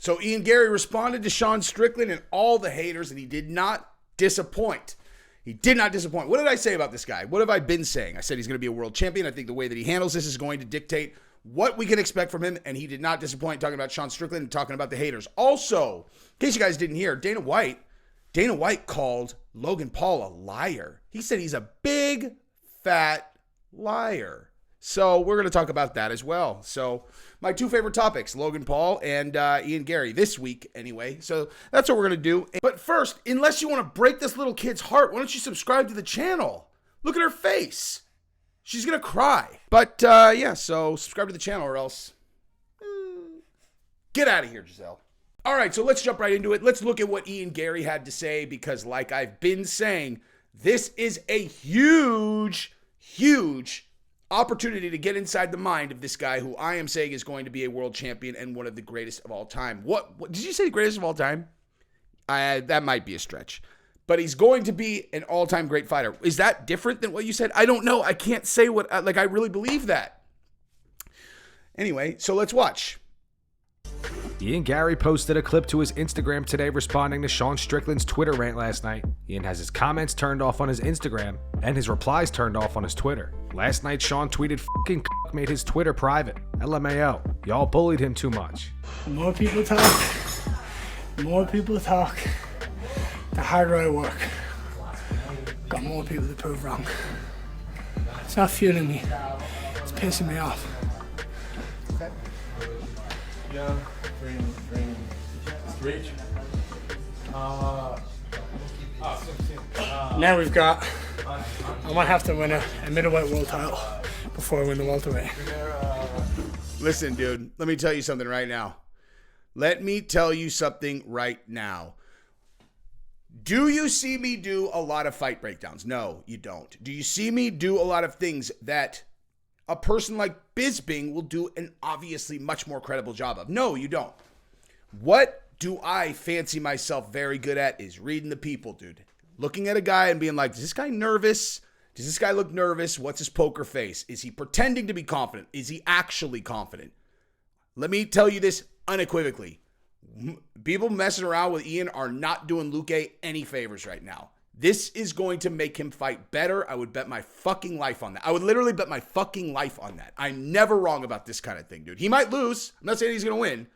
So Ian Garry responded to Sean Strickland and all the haters, and he did not disappoint. He did not disappoint. What did I say about this guy? What have I been saying? I said he's going to be a world champion. I think the way that he handles this is going to dictate what we can expect from him, and he did not disappoint talking about Sean Strickland and talking about the haters. Also, in case you guys didn't hear, Dana White called Logan Paul a liar. He said he's a big, fat liar. So we're going to talk about that as well. So my two favorite topics, Logan Paul and Ian Garry this week anyway. So that's what we're going to do. But first, unless you want to break this little kid's heart, why don't you subscribe to the channel? Look at her face. She's going to cry. But yeah, so subscribe to the channel or else get out of here, Giselle. All right, so let's jump right into it. Let's look at what Ian Garry had to say because like I've been saying, this is a huge opportunity to get inside the mind of this guy who I am saying is going to be a world champion and one of the greatest of all time. What did you say, the greatest of all time? That might be a stretch. But he's going to be an all-time great fighter. Is that different than what you said? I don't know. I can't say what, I really believe that. Anyway, so let's watch. Ian Garry posted a clip to his Instagram today responding to Sean Strickland's Twitter rant last night. Ian has his comments turned off on his Instagram and his replies turned off on his Twitter. Last night, Sean tweeted, "Fucking made his Twitter private. LMAO. Y'all bullied him too much." More people talk, the harder I work. Got more people to prove wrong. It's not fueling me. It's pissing me off. Okay. Yeah, bring reach. Now we've got, I might have to win a middleweight world title before I win the welterweight. Listen, dude, let me tell you something right now. Do you see me do a lot of fight breakdowns? No, you don't. Do you see me do a lot of things that a person like Bisping will do an obviously much more credible job of? No, you don't. What do I fancy myself very good at is reading the people, dude. Looking at a guy and being like, is this guy nervous? Does this guy look nervous? What's his poker face? Is he pretending to be confident? Is he actually confident? Let me tell you this unequivocally. People messing around with Ian are not doing Luque any favors right now. This is going to make him fight better. I would bet my fucking life on that. I would literally bet my fucking life on that. I'm never wrong about this kind of thing, dude. He might lose. I'm not saying he's going to win,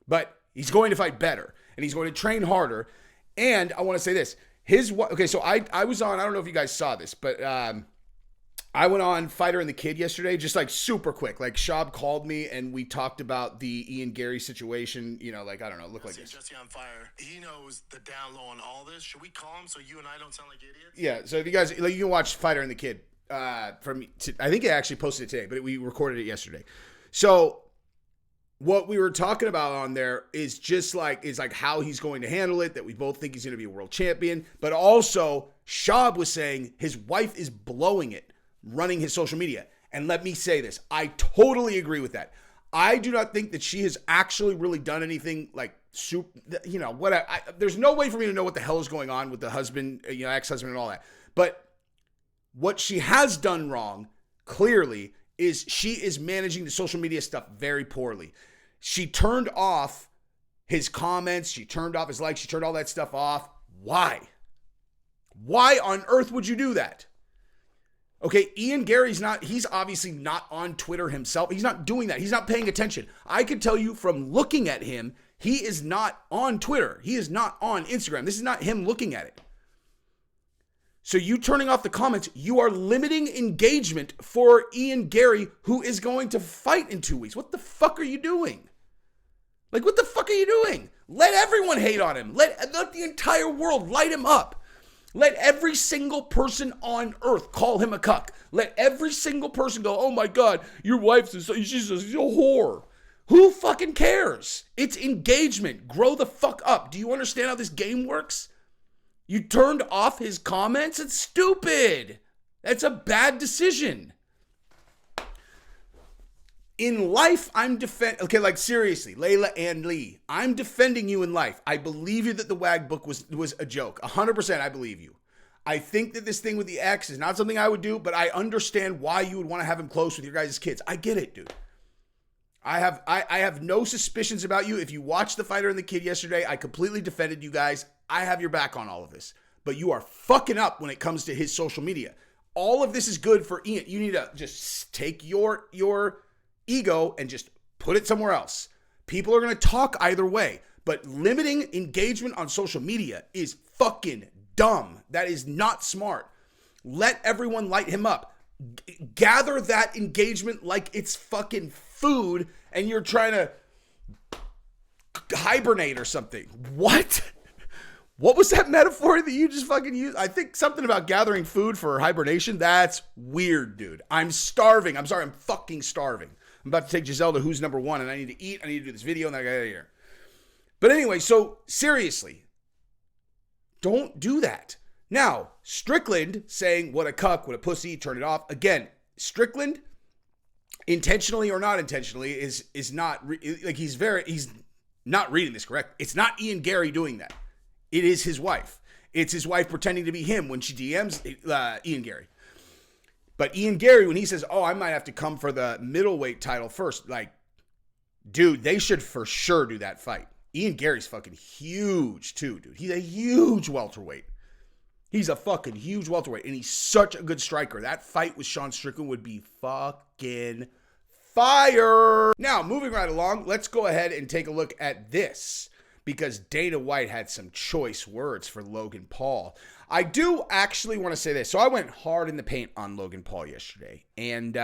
but he's going to fight better and he's going to train harder. And I want to say this. Okay, so I was on, I don't know if you guys saw this, but I went on Fighter and the Kid yesterday, just like super quick. Like Shab called me and we talked about the Ian Garry situation. You know, like, I don't know, look like this. Jesse on fire. He knows the down low on all this. Should we call him so you and I don't sound like idiots? Yeah, so if you guys, like, you can watch Fighter and the Kid I think I actually posted it today, but we recorded it yesterday. So what we were talking about on there is just like, how he's going to handle it, that we both think he's going to be a world champion. But also, Shab was saying his wife is blowing it, running his social media. And let me say this, I totally agree with that. I do not think that she has actually really done anything like, you know, there's no way for me to know what the hell is going on with the husband, you know, ex-husband and all that. But what she has done wrong, clearly, is she is managing the social media stuff very poorly. She turned off his comments. She turned off his likes. She turned all that stuff off. Why? Why on earth would you do that? Okay, Ian Garry's he's obviously not on Twitter himself. He's not doing that. He's not paying attention. I could tell you from looking at him, he is not on Twitter. He is not on Instagram. This is not him looking at it. So you turning off the comments, you are limiting engagement for Ian Garry, who is going to fight in 2 weeks. What the fuck are you doing? Like, what the fuck are you doing? Let everyone hate on him. Let the entire world light him up. Let every single person on earth call him a cuck. Let every single person go, oh my God, your wife's she's a whore. Who fucking cares? It's engagement. Grow the fuck up. Do you understand how this game works? You turned off his comments? It's stupid. That's a bad decision. In life, okay, like seriously, Layla and Lee, I'm defending you in life. I believe you that the WAG book was a joke. 100% I believe you. I think that this thing with the ex is not something I would do, but I understand why you would want to have him close with your guys' kids. I get it, dude. I have no suspicions about you. If you watched the Fighter and the Kid yesterday, I completely defended you guys. I have your back on all of this. But you are fucking up when it comes to his social media. All of this is good for Ian. You need to just take your ego and just put it somewhere else. People are going to talk either way. But limiting engagement on social media is fucking dumb. That is not smart. Let everyone light him up. Gather that engagement like it's fucking food and you're trying to hibernate or something. What? What was that metaphor that you just fucking used? I think something about gathering food for hibernation. That's weird, dude. I'm starving. I'm sorry. I'm fucking starving. I'm about to take Giselle to Who's Number One and I need to eat. I need to do this video and then I got out of here. But anyway, so seriously, don't do that. Now, Strickland saying what a cuck, what a pussy, turn it off. Again, Strickland, intentionally or not intentionally, is not like he's not reading this correct. It's not Ian Garry doing that. It is his wife. It's his wife pretending to be him when she DMs Ian Garry. But Ian Garry, when he says, "Oh, I might have to come for the middleweight title first," like, dude, they should for sure do that fight. Ian Garry's fucking huge too, dude. He's a huge welterweight. He's a fucking huge welterweight, and he's such a good striker. That fight with Sean Strickland would be fucking fire. Now, moving right along, let's go ahead and take a look at this, because Dana White had some choice words for Logan Paul. I do actually want to say this. So I went hard in the paint on Logan Paul yesterday, and,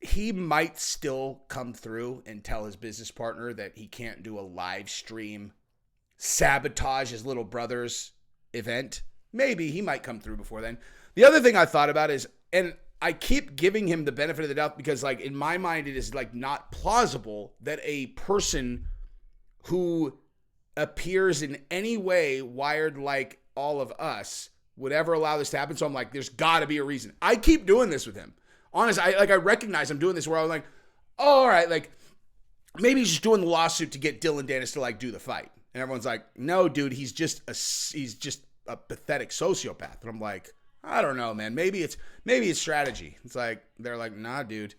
he might still come through and tell his business partner that he can't do a live stream, sabotage his little brother's event. Maybe he might come through before then. The other thing I thought about is, and I keep giving him the benefit of the doubt because, like, in my mind, it is, like, not plausible that a person who appears in any way wired like all of us would ever allow this to happen. So I'm like, there's got to be a reason. I keep doing this with him. Honestly, I recognize I'm doing this where I'm like, oh, all right, like, maybe he's just doing the lawsuit to get Dylan Dennis to, like, do the fight. And everyone's like, no, dude, he's just a pathetic sociopath. And I'm like, I don't know, man. Maybe it's strategy. It's like, they're like, nah, dude.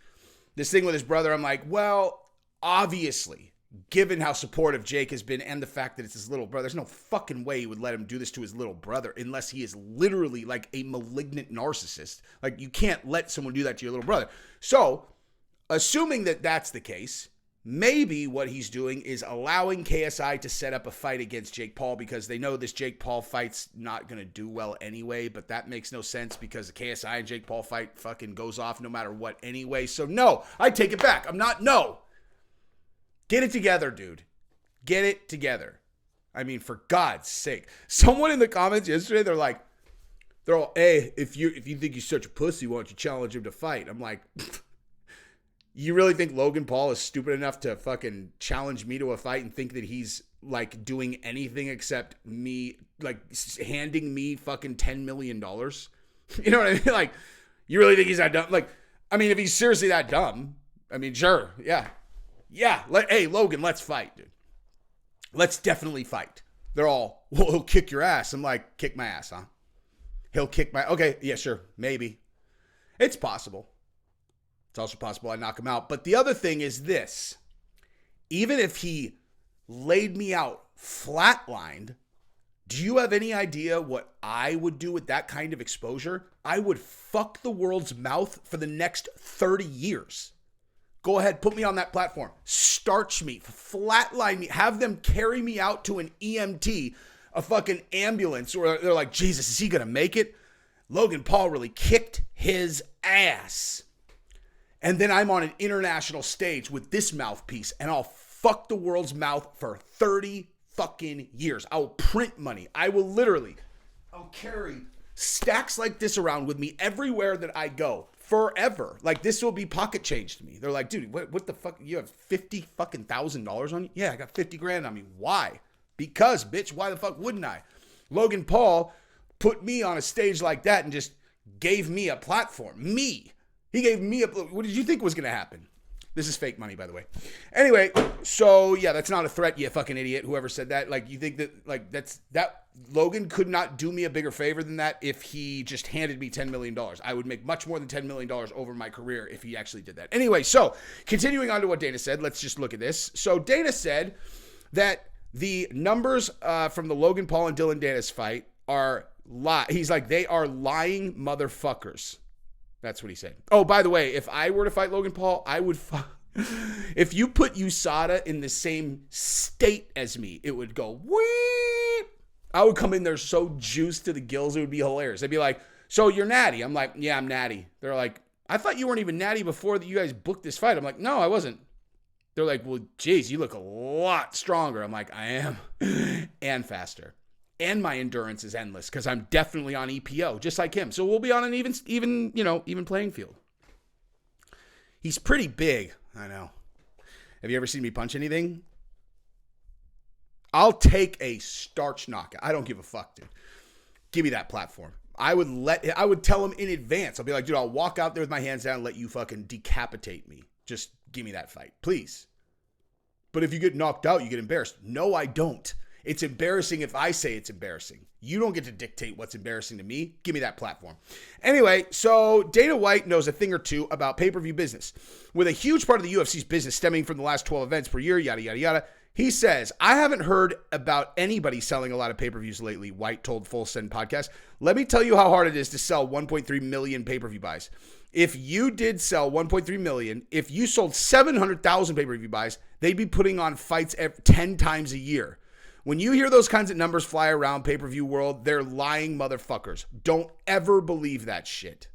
This thing with his brother, I'm like, well, obviously, given how supportive Jake has been and the fact that it's his little brother, there's no fucking way he would let him do this to his little brother unless he is literally like a malignant narcissist. Like, you can't let someone do that to your little brother. So, assuming that that's the case, maybe what he's doing is allowing KSI to set up a fight against Jake Paul because they know this Jake Paul fight's not going to do well anyway, but that makes no sense because the KSI and Jake Paul fight fucking goes off no matter what anyway. So no, I take it back. No. Get it together, dude. Get it together. I mean, for God's sake. Someone in the comments yesterday, they're all, hey, if you think he's such a pussy, why don't you challenge him to fight? I'm like, you really think Logan Paul is stupid enough to fucking challenge me to a fight and think that he's, like, doing anything except me, like, handing me fucking $10 million? You know what I mean? Like, you really think he's that dumb? Like, I mean, if he's seriously that dumb, I mean, sure, yeah. Yeah, hey, Logan, let's fight, dude. Let's definitely fight. They're all, well, he'll kick your ass. I'm like, kick my ass, huh? He'll kick my, okay, yeah, sure, maybe. It's possible. It's also possible I knock him out. But the other thing is this. Even if he laid me out flatlined, do you have any idea what I would do with that kind of exposure? I would fuck the world's mouth for the next 30 years. Go ahead, put me on that platform. Starch me, flatline me, have them carry me out to an EMT, a fucking ambulance, or they're like, Jesus, is he going to make it? Logan Paul really kicked his ass. And then I'm on an international stage with this mouthpiece, and I'll fuck the world's mouth for 30 fucking years. I will print money. I'll carry stacks like this around with me everywhere that I go. Forever. Like, this will be pocket change to me. They're like, dude, what the fuck? You have $50,000 on you? Yeah, I got 50 grand on me. Why? Because, bitch, why the fuck wouldn't I? Logan Paul put me on a stage like that and just gave me a platform. Me. He gave me what did you think was going to happen? This is fake money, by the way. Anyway, so yeah, that's not a threat, you fucking idiot. Whoever said that, like, you think that, like, Logan could not do me a bigger favor than that if he just handed me $10 million. I would make much more than $10 million over my career if he actually did that. Anyway, so continuing on to what Dana said, let's just look at this. So Dana said that the numbers from the Logan Paul and Dylan Dennis fight are he's like, they are lying motherfuckers. That's what he said. Oh, by the way, if I were to fight Logan Paul, I would if you put USADA in the same state as me, it would go wee. I would come in there so juiced to the gills, it would be hilarious. They'd be like, so you're natty? I'm like, yeah, I'm natty. They're like, I thought you weren't even natty before that you guys booked this fight. I'm like, no, I wasn't. They're like, well, geez, you look a lot stronger. I'm like, I am. And faster. And my endurance is endless because I'm definitely on EPO, just like him. So we'll be on an even playing field. He's pretty big. I know. Have you ever seen me punch anything? I'll take a starch knockout. I don't give a fuck, dude. Give me that platform. I would tell him in advance. I'll be like, dude, I'll walk out there with my hands down and let you fucking decapitate me. Just give me that fight, please. But if you get knocked out, you get embarrassed. No, I don't. It's embarrassing if I say it's embarrassing. You don't get to dictate what's embarrassing to me. Give me that platform. Anyway, so Dana White knows a thing or two about pay-per-view business. With a huge part of the UFC's business stemming from the last 12 events per year, yada, yada, yada, he says, I haven't heard about anybody selling a lot of pay-per-views lately, White told Full Send Podcast. Let me tell you how hard it is to sell 1.3 million pay-per-view buys. If you did sell 1.3 million, if you sold 700,000 pay-per-view buys, they'd be putting on fights 10 times a year. When you hear those kinds of numbers fly around pay-per-view world, they're lying motherfuckers. Don't ever believe that shit.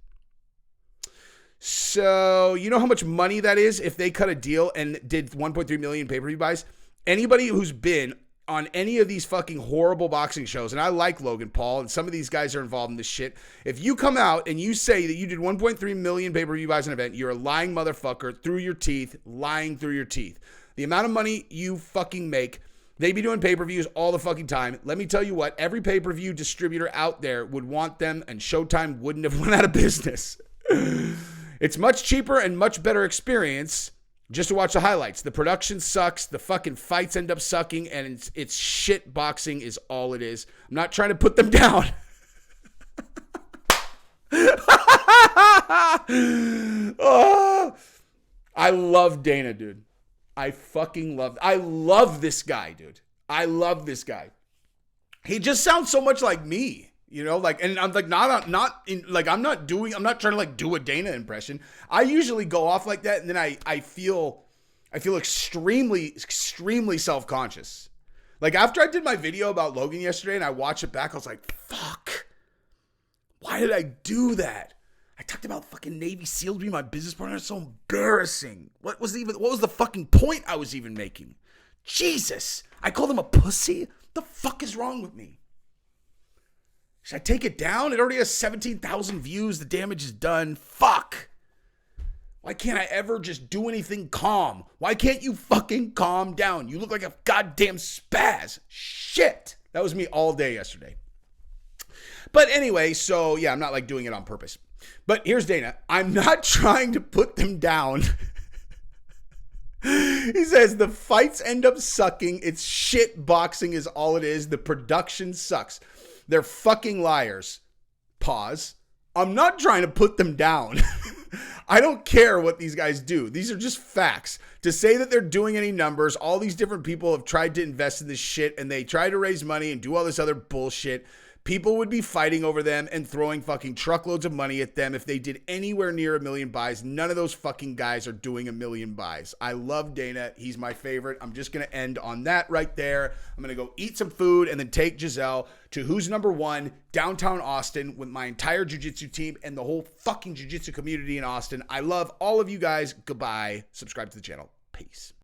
So, you know how much money that is if they cut a deal and did 1.3 million pay-per-view buys? Anybody who's been on any of these fucking horrible boxing shows, and I like Logan Paul, and some of these guys are involved in this shit. If you come out and you say that you did 1.3 million pay-per-view buys an event, you're a lying motherfucker through your teeth, lying through your teeth. The amount of money you fucking make, they be doing pay-per-views all the fucking time. Let me tell you what, every pay-per-view distributor out there would want them, and Showtime wouldn't have went out of business. It's much cheaper and much better experience just to watch the highlights. The production sucks. The fucking fights end up sucking, and it's shit boxing is all it is. I'm not trying to put them down. Oh, I love Dana, dude. I love this guy, dude. I love this guy. He just sounds so much like me, you know, like, and I'm like, I'm not trying to like do a Dana impression. I usually go off like that. And then I feel extremely, extremely self-conscious. Like after I did my video about Logan yesterday and I watched it back, I was like, fuck, why did I do that? I talked about fucking Navy SEALs being my business partner. It's so embarrassing. What was the fucking point I was even making? Jesus. I called him a pussy? The fuck is wrong with me? Should I take it down? It already has 17,000 views. The damage is done. Fuck. Why can't I ever just do anything calm? Why can't you fucking calm down? You look like a goddamn spaz. Shit. That was me all day yesterday. But anyway, so yeah, I'm not like doing it on purpose. But here's Dana. I'm not trying to put them down. He says the fights end up sucking. It's shit boxing is all it is. The production sucks. They're fucking liars. Pause. I'm not trying to put them down. I don't care what these guys do. These are just facts. To say that they're doing any numbers, all these different people have tried to invest in this shit and they try to raise money and do all this other bullshit. People would be fighting over them and throwing fucking truckloads of money at them if they did anywhere near 1 million buys. None of those fucking guys are doing 1 million buys. I love Dana. He's my favorite. I'm just going to end on that right there. I'm going to go eat some food and then take Giselle to Who's Number One, downtown Austin, with my entire jiu-jitsu team and the whole fucking jiu-jitsu community in Austin. I love all of you guys. Goodbye. Subscribe to the channel. Peace.